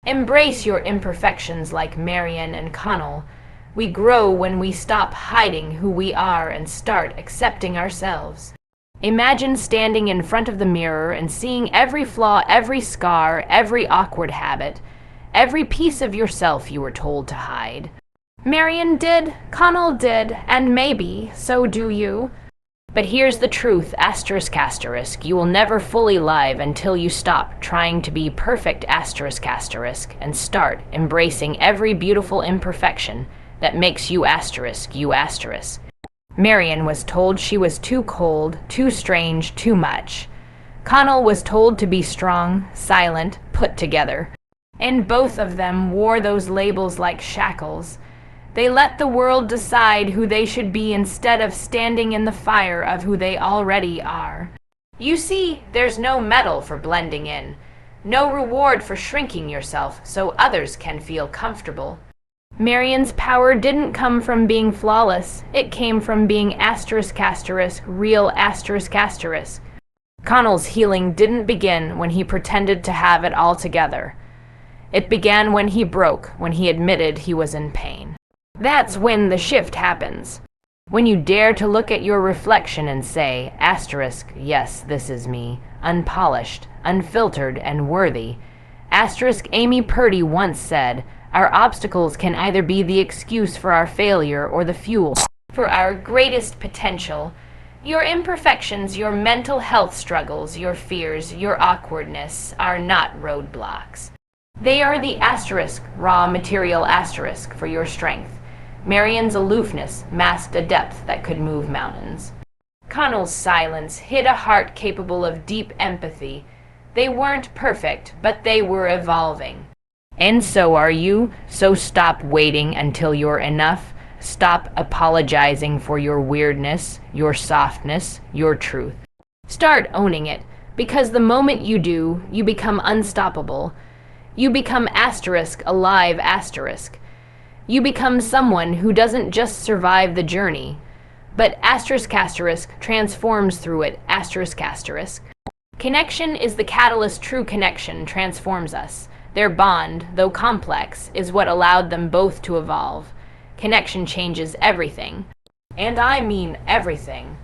Embrace your imperfections like Marianne and Connell. We grow when we stop hiding who we are and start accepting ourselves. Imagine standing in front of the mirror and seeing every flaw, every scar, every awkward habit, every piece of yourself you were told to hide. Marianne did, Connell did, and maybe so do you. But here's the truth, asterisk asterisk, you will never fully live until you stop trying to be perfect asterisk asterisk and start embracing every beautiful imperfection that makes you asterisk, you asterisk. Marianne was told she was too cold, too strange, too much. Connell was told to be strong, silent, put together. And both of them wore those labels like shackles. They let the world decide who they should be instead of standing in the fire of who they already are. You see, there's no medal for blending in, no reward for shrinking yourself so others can feel comfortable. Marianne's power didn't come from being flawless, it came from being asterisk asterisk, real asterisk asterisk. Connell's healing didn't begin when he pretended to have it all together. It began when he broke, when he admitted he was in pain. That's when the shift happens. When you dare to look at your reflection and say, asterisk, yes, this is me, unpolished, unfiltered, and worthy. Asterisk Amy Purdy once said, our obstacles can either be the excuse for our failure or the fuel for our greatest potential. Your imperfections, your mental health struggles, your fears, your awkwardness are not roadblocks. They are the asterisk, raw material asterisk for your strength. Marianne's aloofness masked a depth that could move mountains. Connell's silence hid a heart capable of deep empathy. They weren't perfect, but they were evolving. And so are you, so stop waiting until you're enough. Stop apologizing for your weirdness, your softness, your truth. Start owning it, because the moment you do, you become unstoppable. You become asterisk, alive asterisk. You become someone who doesn't just survive the journey, but asterisk asterisk transforms through it, asterisk asterisk. Connection is the catalyst true connection transforms us. Their bond, though complex, is what allowed them both to evolve. Connection changes everything. And I mean everything.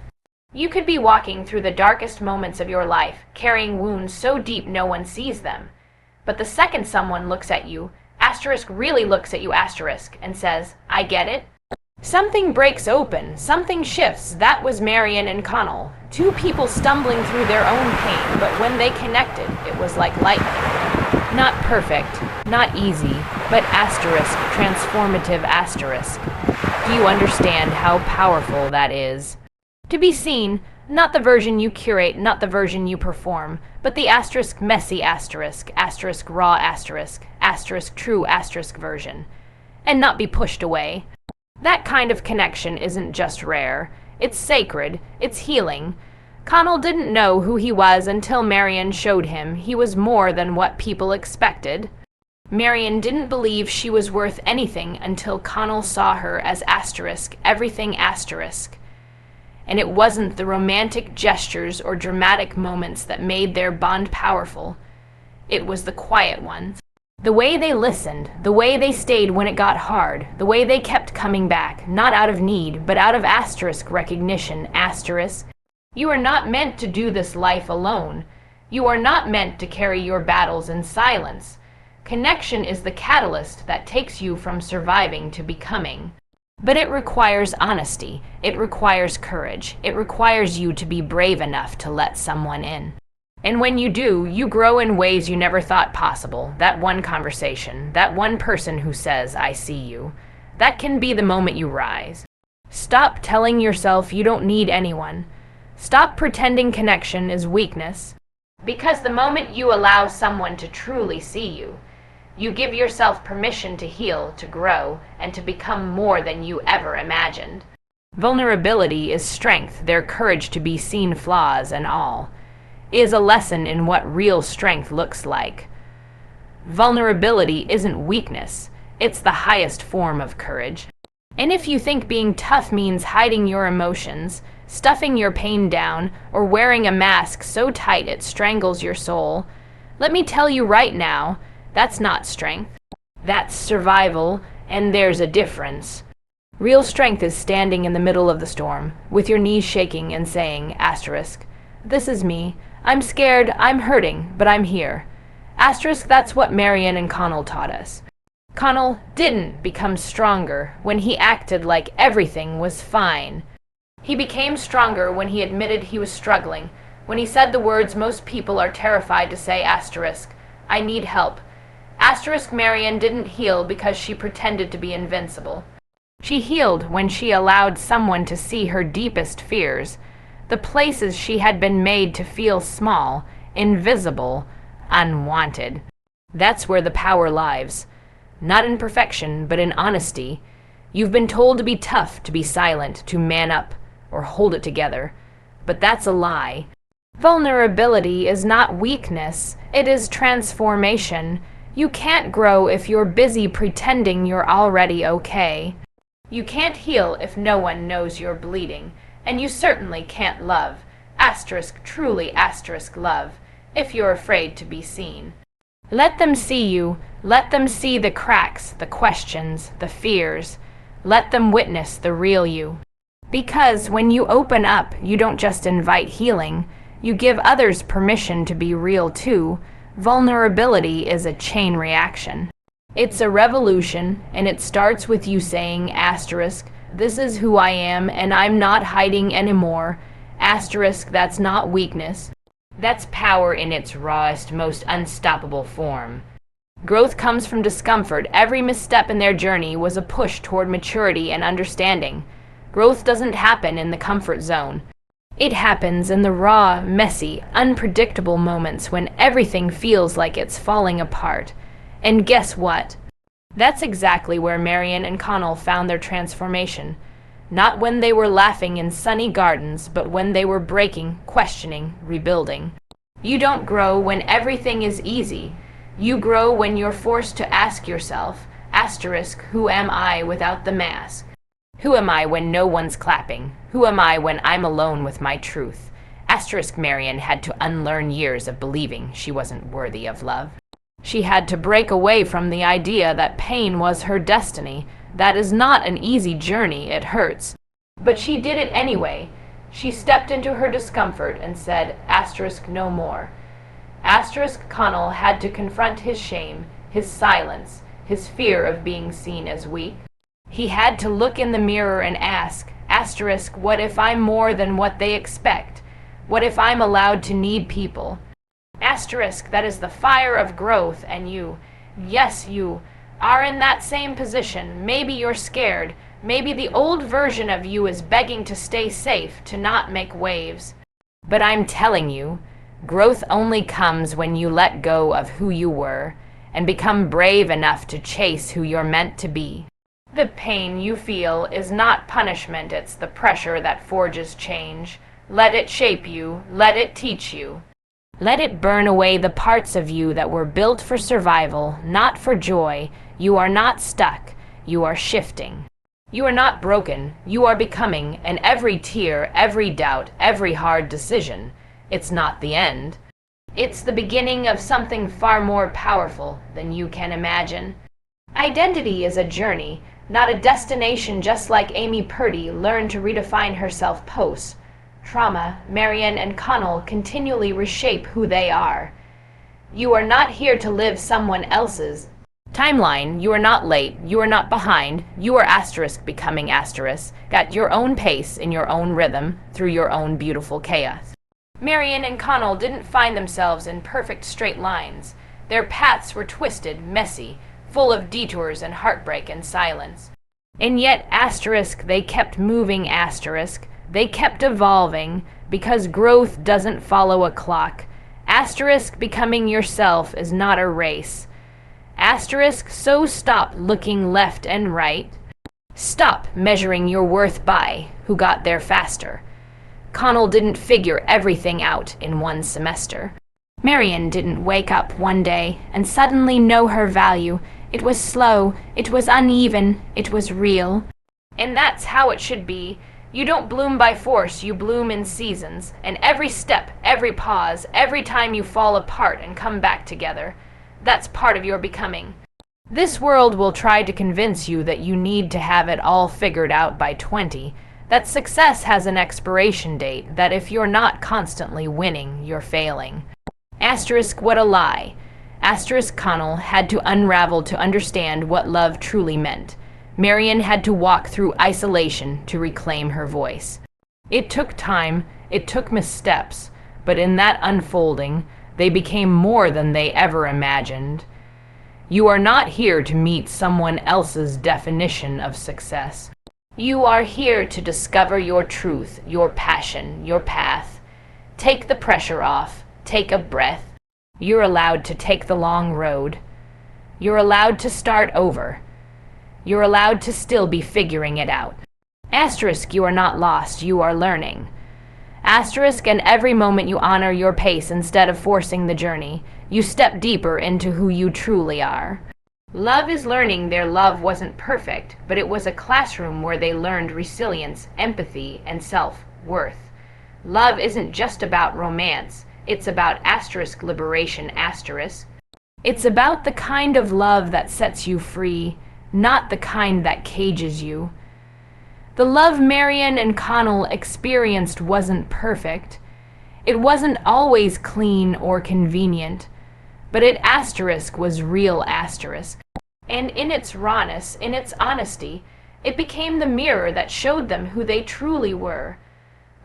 You could be walking through the darkest moments of your life, carrying wounds so deep no one sees them. But the second someone looks at you, asterisk really looks at you, asterisk, and says, I get it. Something breaks open, something shifts. That was Marianne and Connell. Two people stumbling through their own pain, but when they connected, it was like lightning. Not perfect, not easy, but asterisk, transformative asterisk. Do you understand how powerful that is? To be seen, not the version you curate, not the version you perform, but the asterisk messy asterisk, asterisk raw asterisk, asterisk true asterisk version. And not be pushed away. That kind of connection isn't just rare. It's sacred. It's healing. Connell didn't know who he was until Marianne showed him he was more than what people expected. Marianne didn't believe she was worth anything until Connell saw her as asterisk, everything asterisk. And it wasn't the romantic gestures or dramatic moments that made their bond powerful. It was the quiet ones. The way they listened, the way they stayed when it got hard, the way they kept coming back, not out of need, but out of asterisk recognition, asterisk. You are not meant to do this life alone. You are not meant to carry your battles in silence. Connection is the catalyst that takes you from surviving to becoming. But it requires honesty. It requires courage. It requires you to be brave enough to let someone in. And when you do, you grow in ways you never thought possible. That one conversation, that one person who says, I see you. That can be the moment you rise. Stop telling yourself you don't need anyone. Stop pretending connection is weakness. Because the moment you allow someone to truly see you, you give yourself permission to heal, to grow, and to become more than you ever imagined. Vulnerability is strength, their courage to be seen, flaws and all, is a lesson in what real strength looks like. Vulnerability isn't weakness, it's the highest form of courage. And if you think being tough means hiding your emotions, stuffing your pain down, or wearing a mask so tight it strangles your soul, let me tell you right now, That's not strength. That's survival, and there's a difference. Real strength is standing in the middle of the storm, with your knees shaking and saying, asterisk, this is me. I'm scared, I'm hurting, but I'm here. Asterisk, that's what Marianne Connell taught us. Connell didn't become stronger when he acted like everything was fine. He became stronger when he admitted he was struggling, when he said the words most people are terrified to say, asterisk, I need help. Asterisk, Marianne didn't heal because she pretended to be invincible. She healed when she allowed someone to see her deepest fears, the places she had been made to feel small, invisible, unwanted. That's where the power lies. Not in perfection, but in honesty. You've been told to be tough, to be silent, to man up, or hold it together. But that's a lie. Vulnerability is not weakness, it is transformation. You can't grow if you're busy pretending you're already okay. You can't heal if no one knows you're bleeding, and you certainly can't love, asterisk truly asterisk love, if you're afraid to be seen. Let them see you, let them see the cracks, the questions, the fears. Let them witness the real you. Because when you open up, you don't just invite healing, you give others permission to be real too. Vulnerability is a chain reaction. It's a revolution, and it starts with you saying, asterisk, this is who I am, and I'm not hiding anymore. Asterisk, that's not weakness. That's power in its rawest, most unstoppable form. Growth comes from discomfort. Every misstep in their journey was a push toward maturity and understanding. Growth doesn't happen in the comfort zone. It happens in the raw, messy, unpredictable moments when everything feels like it's falling apart. And guess what? That's exactly where Marianne Connell found their transformation. Not when they were laughing in sunny gardens, but when they were breaking, questioning, rebuilding. You don't grow when everything is easy. You grow when you're forced to ask yourself, asterisk, who am I without the mask? Who am I when no one's clapping? Who am I when I'm alone with my truth? Asterisk Marianne had to unlearn years of believing she wasn't worthy of love. She had to break away from the idea that pain was her destiny. That is not an easy journey, it hurts. But she did it anyway. She stepped into her discomfort and said, asterisk no more. Asterisk Connell had to confront his shame, his silence, his fear of being seen as weak. He had to look in the mirror and ask, asterisk, what if I'm more than what they expect? What if I'm allowed to need people? Asterisk, that is the fire of growth, and you, yes, you, are in that same position. Maybe you're scared. Maybe the old version of you is begging to stay safe, to not make waves. But I'm telling you, growth only comes when you let go of who you were and become brave enough to chase who you're meant to be. The pain you feel is not punishment, it's the pressure that forges change. Let it shape you, let it teach you. Let it burn away the parts of you that were built for survival, not for joy. You are not stuck, you are shifting. You are not broken, you are becoming, and every tear, every doubt, every hard decision, it's not the end. It's the beginning of something far more powerful than you can imagine. Identity is a journey, not a destination, just like Amy Purdy learned to redefine herself post. Trauma, Marianne Connell continually reshape who they are. You are not here to live someone else's timeline. You are not late. You are not behind. You are asterisk becoming asterisk, at your own pace, in your own rhythm, through your own beautiful chaos. Marianne Connell didn't find themselves in perfect straight lines. Their paths were twisted, messy, full of detours and heartbreak and silence. And yet, asterisk, they kept moving, asterisk. They kept evolving, because growth doesn't follow a clock. Asterisk, becoming yourself is not a race. Asterisk, so stop looking left and right. Stop measuring your worth by who got there faster. Connell didn't figure everything out in one semester. Marianne didn't wake up one day and suddenly know her value. It was slow, it was uneven, it was real. And that's how it should be. You don't bloom by force, you bloom in seasons. And every step, every pause, every time you fall apart and come back together, That's part of your becoming. This world will try to convince you that you need to have it all figured out by 20, that success has an expiration date, that if you're not constantly winning, you're failing. Asterisk, what a lie. Asterisk Connell had to unravel to understand what love truly meant. Marianne had to walk through isolation to reclaim her voice. It took time, it took missteps, but in that unfolding, they became more than they ever imagined. You are not here to meet someone else's definition of success. You are here to discover your truth, your passion, your path. Take the pressure off. Take a breath. You're allowed to take the long road. You're allowed to start over. You're allowed to still be figuring it out. Asterisk, you are not lost, you are learning. Asterisk, and every moment you honor your pace instead of forcing the journey, you step deeper into who you truly are. Love is learning their love wasn't perfect, but it was a classroom where they learned resilience, empathy, and self-worth. Love isn't just about romance. It's about asterisk liberation asterisk. It's about the kind of love that sets you free, not the kind that cages you. The love Marianne and Connell experienced wasn't perfect. It wasn't always clean or convenient, but it asterisk was real asterisk. And in its rawness, in its honesty, it became the mirror that showed them who they truly were.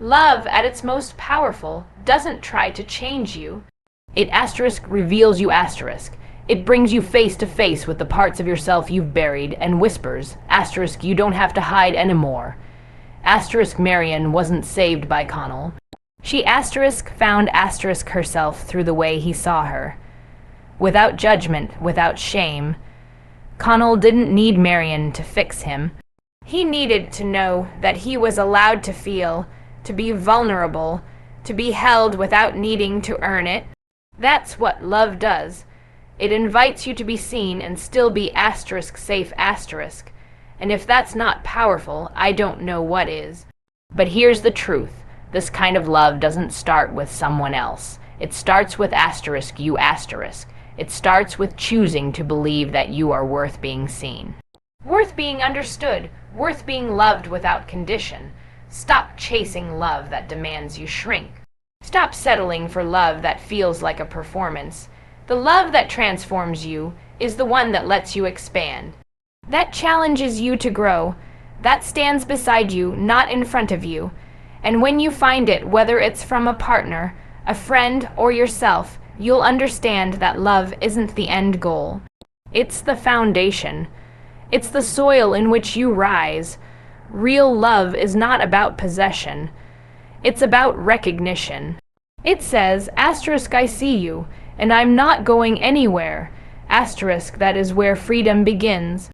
Love, at its most powerful, doesn't try to change you. It asterisk reveals you asterisk. It brings you face to face with the parts of yourself you've buried and whispers, asterisk, you don't have to hide anymore. Asterisk Marianne wasn't saved by Connell. She asterisk found asterisk herself through the way he saw her. Without judgment, without shame. Connell didn't need Marianne to fix him. He needed to know that he was allowed to feel, to be vulnerable, to be held without needing to earn it. That's what love does. It invites you to be seen and still be asterisk safe asterisk. And if that's not powerful, I don't know what is. But here's the truth. This kind of love doesn't start with someone else. It starts with asterisk you asterisk. It starts with choosing to believe that you are worth being seen. Worth being understood. Worth being loved without condition. Stop chasing love that demands you shrink. Stop settling for love that feels like a performance. The love that transforms you is the one that lets you expand. That challenges you to grow. That stands beside you, not in front of you. And when you find it, whether it's from a partner, a friend, or yourself, you'll understand that love isn't the end goal. It's the foundation. It's the soil in which you rise. Real love is not about possession. It's about recognition. It says, asterisk, I see you, and I'm not going anywhere. Asterisk, that is where freedom begins.